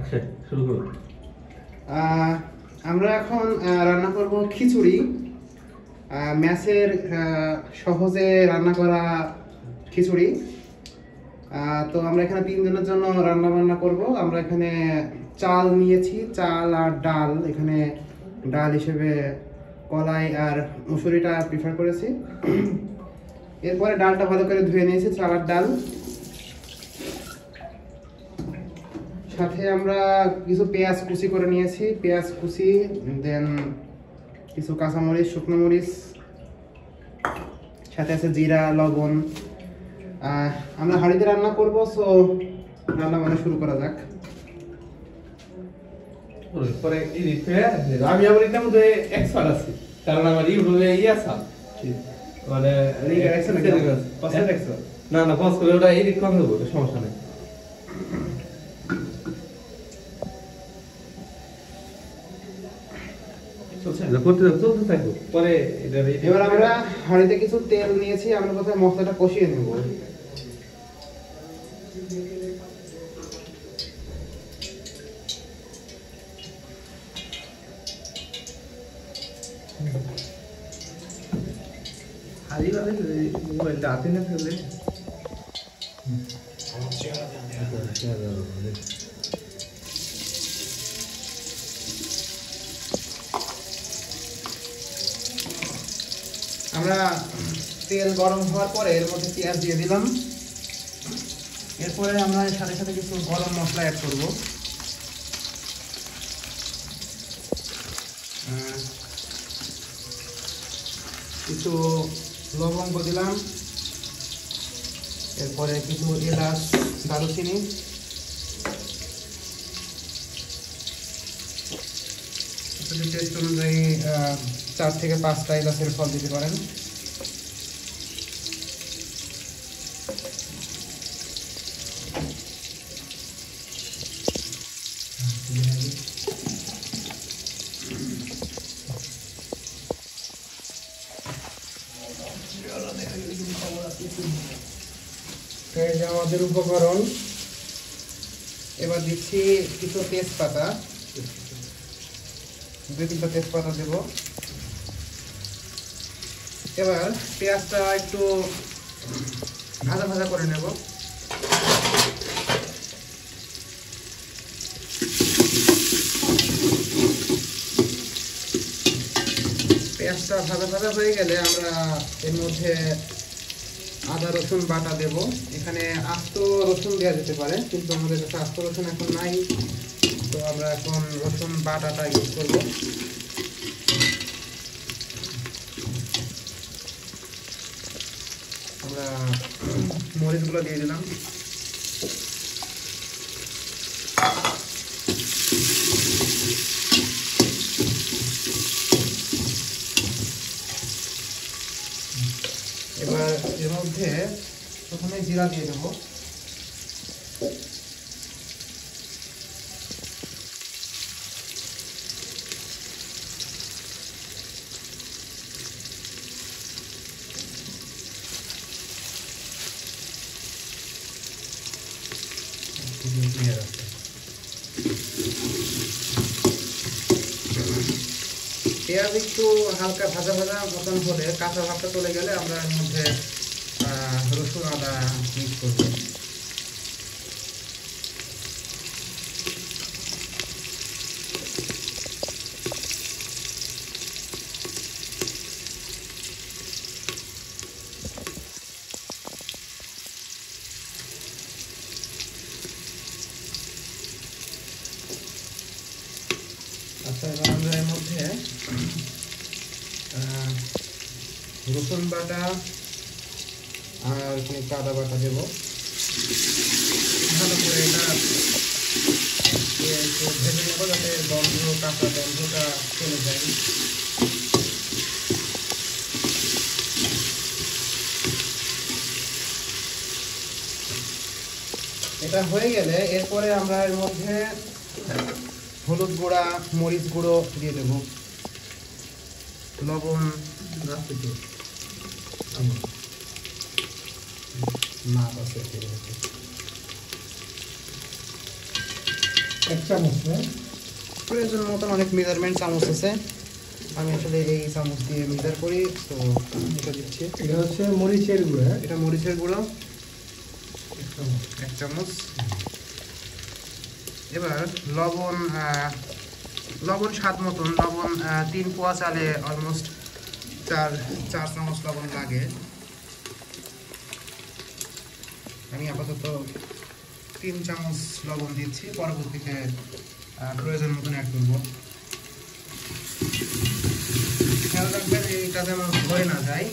আচ্ছা শুরু করুন। আমরা এখন রান্না করব খিচুড়ি। ম্যাচের সহজে রান্না করা খিচুড়ি। তো আমরা এখানে 3 জনের জন্য রান্না করব। আমরা এখানে চাল নিয়েছি, চাল আর ডাল। এখানে ডাল হিসেবে কলাই আর মুসুরিটা প্রিফার করেছি। এরপরে ডালটা ভালো করে ধুয়ে নিয়েছি, চাল আর ডাল। সাথে আমরা কিছু পেঁয়াজ কুচি করে নিয়েছি, পেঁয়াজ কুচি, দেন কিছু কাঁচামরিচ, শুকনো মরিচ, সাথে আছে জিরা, লবণ। আমরা হাঁড়িতে রান্না করব, সো রান্না বান্না শুরু করা যাক। পরে আমি আমার এটার মধ্যে এক্সপার্ট আছি, কারণ আমার ইউটিউবে আছে মানে না না পজ করে ওটা এডিট করে দেবো, সমস্যা নেই। চলতে থাকবো। পরে এবার আমরা হাঁড়িতে কিছু তেল নিয়েছি, আমরা কোথায় মশলাটা কষিয়ে নেব। মোবাইলটা হাতে না ফেলে আমরা তেল গরম হওয়ার পরে এর মধ্যে পেঁয়াজ দিয়ে দিলাম। এরপরে আমরা সাথে সাথে কিছু গরম মশলা অ্যাড করব। কিছু লবঙ্গ দিলাম, এরপরে কিছু এলাচ, দারুচিনি, টেস্ট অনুযায়ী 4 থেকে 5টা এলাচের ফল দিতে পারেন। আমাদের উপকরণ। এবার দিচ্ছি কিছু তেজপাতা, 2-3টা তেজপাতা দেব। এবার পেঁয়াজটা একটু ভাজা ভাজা করে নেব। পেঁয়াজটা ভাজা ভাজা হয়ে গেলে আমরা এর মধ্যে আদা রসুন বাটা দেব। এখানে আস্ত রসুন দেওয়া যেতে পারে, কিন্তু আমাদের কাছে আস্ত রসুন এখন নাই, তো আমরা এখন রসুন বাটাটা ইউজ করব। আমরা মরিচগুলো দিয়ে দিলাম। এবার এর মধ্যে প্রথমে জিরা দিয়ে দেবো। পেঁয়াজ একটু হালকা ভাজা ভাজা মতন হলে, কাঁচা ভাবটা চলে গেলে আমরা এর মধ্যে রসুন আদা মিক্স করব। আচ্ছা, এবার আমরা এর মধ্যে রসুন বাটা আর একটু আদা বাটা দেবো। ভালো করে এটা একটু ভেজে নেবো, যাতে কাঁচা গন্ধটা চলে যায়। এটা হয়ে গেলে এরপরে আমরা এর মধ্যে হলুদ গুঁড়া, মরিচ গুঁড়ো দিয়ে দেব, লবণ, 1 চামচ না? প্রয়োজন মতন অনেক মেজারমেন্ট চামচ আছে, আমি আসলে এই চামচ দিয়ে মেজার করি। তো এটা দিচ্ছি, এটা হচ্ছে মরিচের গুঁড়া। এটা মরিচের গুঁড়ো 1 চামচ। 1 চামচ। এবার লবণ, লবণ স্বাদ মতন। লবণ 3 পোয়া চালে অলমোস্ট 4 চামচ লবণ লাগে। আমি আপাতত 3 চামচ লবণ দিচ্ছি, পরবর্তীতে প্রয়োজন মতন অ্যাড করব। খেয়াল রাখবেন এইটা যেন ধরে না যায়,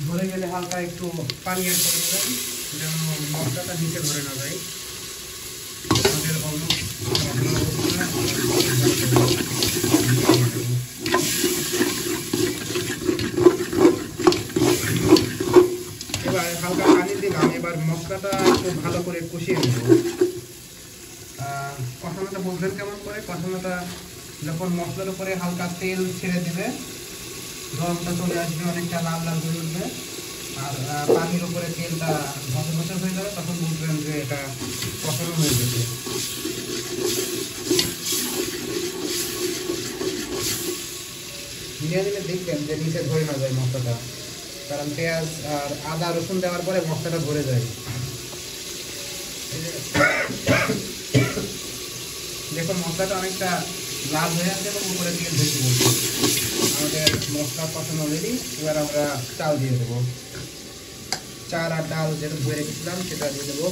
ধরে গেলে হালকা একটু পানি অ্যাড করে দেবেন যেন মশলাটা নিচে ধরে না যায়। আমাদের এবার হালকা পানি দিলাম। এবার মশলাটা একটু ভালো করে কষিয়ে নেব। কষানোটা বুঝবেন কেমন করে? কষানোটা যখন মশলার উপরে হালকা তেল ছেড়ে দিবে, রঙটা চলে আসবে, অনেকটা লাল লাল হয়ে উঠবে, আর পানির উপরে তেলটা ভসা ভসা হয়ে যাবে, তখন বুঝবেন যে এটা কষানো হয়ে গেছে। ধীরে ধীরে দেখবেন যে নিচে ধরে না যায় মশলাটা, কারণ পেঁয়াজ আর আদা রসুন দেওয়ার পরে মশলাটা ধরে যায়। দেখুন মশলাটা অনেকটা লাল হয়ে আছে এবং উপরে তেল ভেসে পড়ছে। আমাদের মশলা কষানো রেডি। এবার আমরা চাল দিয়ে দেবো। চাল আর ডাল যেটা ধুয়ে রেখেছিলাম সেটা দিয়ে দেবো।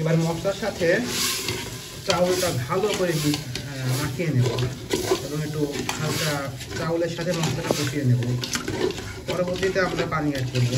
এবার মশলার সাথে চাউলটা ভালো করে মাখিয়ে নেব এবং একটু হালকা চাউলের সাথে মশলাটা কষিয়ে নেব। পরবর্তীতে আমরা পানি অ্যাড করব।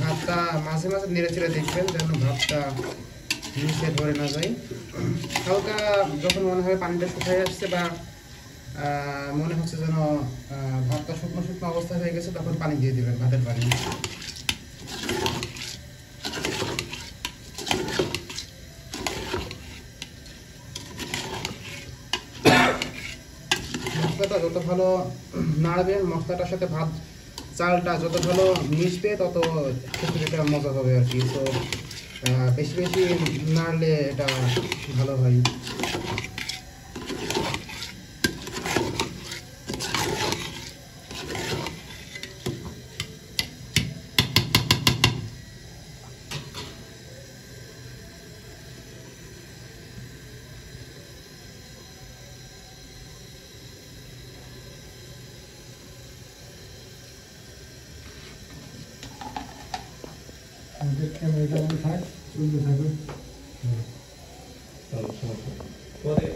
ভাতটা মাঝে মাঝে নেড়ে চেড়ে দেখবেন যেন ভাতটা নিচে ধরে না যায়। হালকা যখন মনে হয় পানিটা শুকিয়ে আসছে বা মনে হচ্ছে যেন ভাতটা শুকনো শুকনো অবস্থা হয়ে গেছে, তখন পানি দিয়ে দেবেন, ভাতের পানি। মশলাটা যত ভালো নাড়বেন, মশলাটার সাথে ভাত চালটা যত ভালো মিশবে, তত খিচুড়িটা মজা হবে আর কি। তো বেশি বেশি নাড়লে এটা ভালো হয়। আমাদের ক্যামেরাটা মনে থাক, চলতে থাকুন। পরে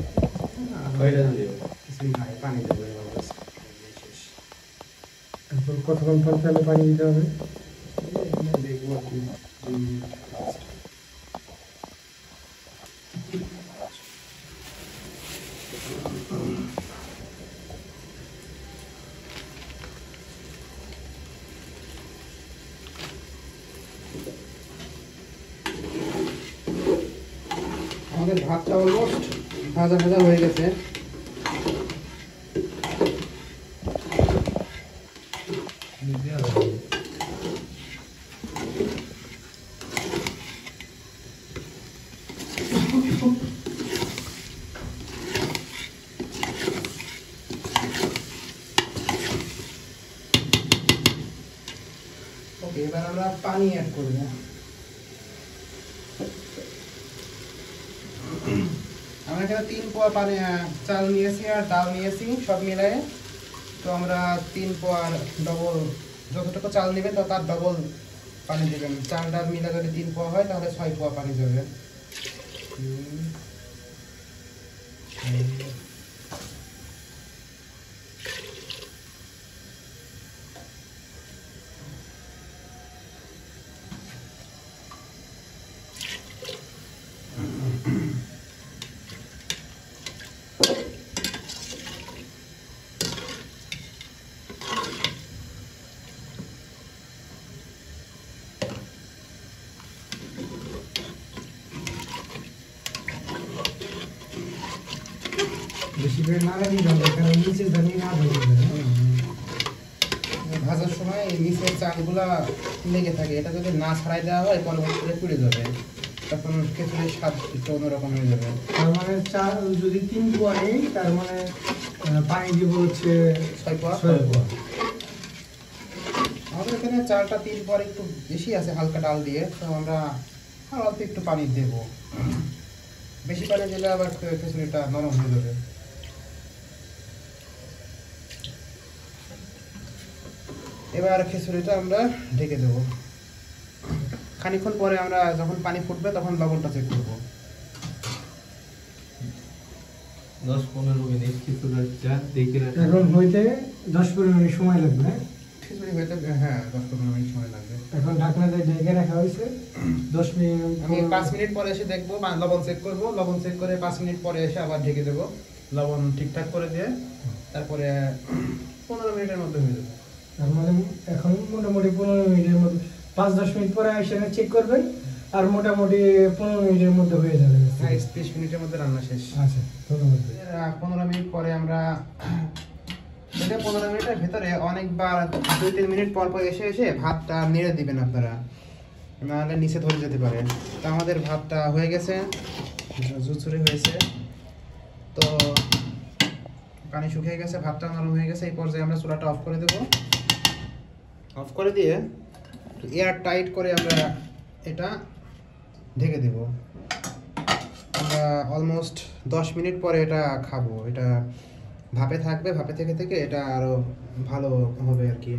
কয়টা দিও? কিছুই নাই, পানি দেবো এবার ব্যাস। তারপর কতক্ষণ পর তাহলে পানি দিতে হবে? দেখবো আর কি। আমাদের ভাতটা অলমোস্ট ভাজা ভাজা হয়ে গেছে। এবার আমরা পানি অ্যাড করব। আমরা এখানে 3 পোয়া পানি চাল নিয়েছি আর ডাল নিয়েছি সব মিলায়ে। তো আমরা 3 পোয়ার ডবল, যতটুকু চাল নেবে তো তার ডবল পানি দেবেন। চাল ডাল মিলা যদি 3 পোয়া হয় তাহলে 6 পোয়া পানি যাবে। বেশি করে না লাগিয়ে যাবে, কারণ নিচে জানি না ধরে যাবে। ভাজার সময় এই নিচের চালগুলা লেগে থাকে, এটা যদি না ছাড়াই দেওয়া হয় পরবর্তীতে পুড়ে যাবে, তখন খিচুড়ির স্বাদ একটু অন্যরকম হয়ে যাবে। তার মানে চাল যদি 3 পোয়া নেই, তার মানে পানি দিব হচ্ছে 6 পোয়া। 6 পোয়া। আমাদের এখানে চালটা 3 পোয়ার একটু বেশি আছে হালকা ডাল দিয়ে, তো আমরা আর অল্প একটু পানি দেব। বেশি পানি দিলে আবার খিচুড়িটা নরম হয়ে যাবে। এবার খিচুড়িটা আমরা ঢেকে দেব। খানিকক্ষণ পরে আমরা যখন পানি ফুটবে তখন লবণটা চেক করব। 10-15 মিনিট খিচুড়িটা দেখে রাখা। এখন হইতে 10-15 মিনিট সময় লাগবে, হ্যাঁ? খিচুড়ি হইতে হ্যাঁ 10-15 মিনিট সময় লাগবে। এখন ঢাকনা দিয়ে ঢেকে রাখা হয়েছে 10 মিনিট। আমি 5 মিনিট পরে এসে দেখবো, লবণ চেক করব। লবণ চেক করে 5 মিনিট পরে এসে আবার ঢেকে দেবো, লবণ ঠিকঠাক করে দিয়ে। তারপরে 15 মিনিটের মধ্যে হয়ে যাবে। তার মানে এখন মোটামুটি 15 মিনিটের মধ্যে, 5-10 মিনিট পরে এসে চেক করবেন, আর মোটামুটি 15 মিনিটের মধ্যে হয়ে যাবে। হ্যাঁ 30 মিনিটের মধ্যে রান্না শেষ। আচ্ছা, ধন্যবাদ। 15 মিনিট পরে আমরা এটা 15 মিনিটের ভিতরে অনেকবার 2-3 মিনিট পর পর এসে এসে ভাতটা নেড়ে দিবেন আপনারা, নাহলে নিচে ধরে যেতে পারে। তো আমাদের ভাতটা হয়ে গেছে, ঝুরঝুরে হয়েছে। তো পানি শুকিয়ে গেছে, ভাতটা নরম হয়ে গেছে। এই পর্যায়ে আমরা চুলাটা অফ করে দেব। অফ করে দিয়ে এয়ার টাইট করে আমরা এটা ঢেকে দেব। আমরা অলমোস্ট 10 মিনিট পরে এটা খাবো। এটা ভাপে থাকবে, ভাপে থেকে থেকে এটা আরো ভালো হবে আর কি।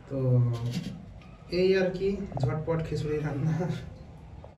তো এই আর কি ঝটপট খিচুড়ি রান্না।